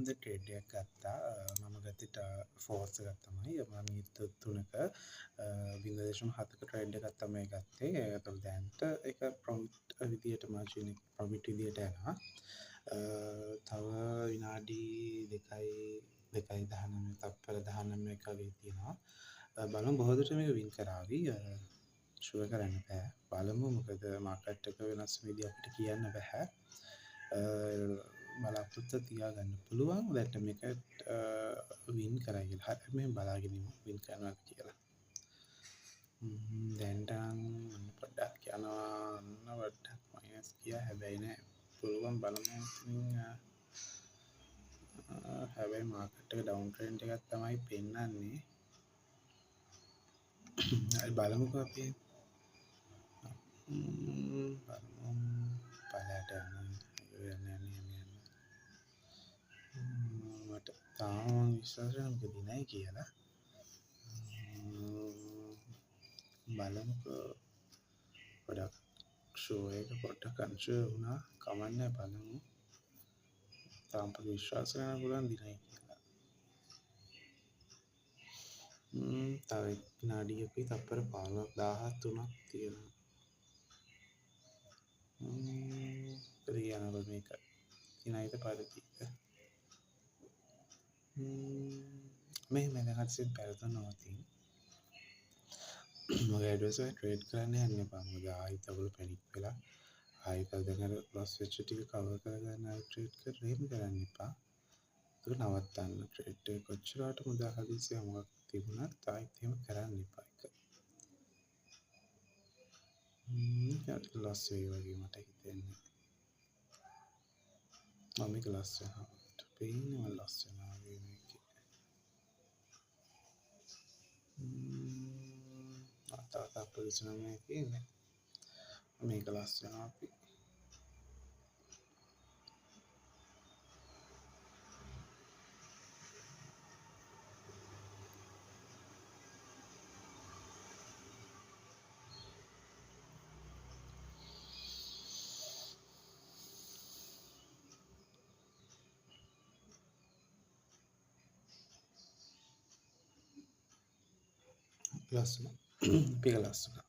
මන්ද ට්‍රේඩ් එකක් ගත්තා. මම ගත්තේ ෆෝර්ස් එකක් තමයි. මම ඊට 3ක 0.7ක ට්‍රේඩ් එකක් තමයි ගත්තේ. ඒතකොට දැන්ට ඒක ප්‍රොෆිට් විදියට මාජින් එක ප්‍රොෆිට් විදියට යනවා. තව විනාඩි 2.19 තප්පර 19ක වගේ තියෙනවා. බලමු බොහෝ දුරට මේක වින් කරાવી. ෂුවර් කරන්න බෑ. බලමු මොකද මාකට් එක වෙනස් විදිහ අපිට කියන්න බෑ. බලාපොරොත්තු තියාගන්න පුළුවන් දැන් මේකට වින් කරයි කියලා. හරි මෙහෙම බලාගෙන ඉමු වින් කරනවා කියලා. දැන්ට නම් පොඩ්ඩක් යනවා පොඩ්ඩක් මයිනස් ගියා හැබැයි නෑ පුළුවන් බලමු. හැබැයි මාකට් එක ඩවුන් ට්‍රෙන්ඩ් එකක් තමයි පෙන්නන්නේ. හරි බලමුකෝ අපි. බලමු පළයට යන්න මට තාම විශ්වාසයක් දෙන්නේ කියලා. බලමුකෝ පොඩක් ෂෝ එක පොඩ්ඩක් කන්ෆියර් වුණා. කමන්නේ බලමු. තාම විශ්වාස කරන්න පුළුවන් දිනයි කියලා. තව විනාඩියකයි තප්පර 15,003ක් තියෙනවා. රියනවල මේක දිනයිද පරිදික. මෙහෙම දැනගන්න බැලුවා ඉතින්. මගේ ඇඩ්වයිස් එක ට්‍රේඩ් කරන්න යන්න එපා. මොකද ආයිත් ඔයගොල්ලෝ පැනික් වෙලා ආයිත් දැන් අර ලොස් වෙච්ච ටික කවර් කරගන්න ආයි ට්‍රේඩ් කරලා එහෙම කරන්න එපා. ඒක නවත්තන්න ට්‍රේඩ් එක කොච්චරට මුදල් හදිසිය මොකක් තිබුණත් ආයිත් එහෙම කරන්න එපා ඒක. ලොස් වෙයි වගේ මට හිතෙන්නේ. මම මේක ලොස් වෙනවා. පේන්නේ මම ලොස් වෙනවා වගේ මේකේ. තාත පොසිෂන් එකේ ඉන්නේ. මේක ලොස් වෙනවා අපි. ලොස් වෙනවා. පික ලොස් වෙනවා.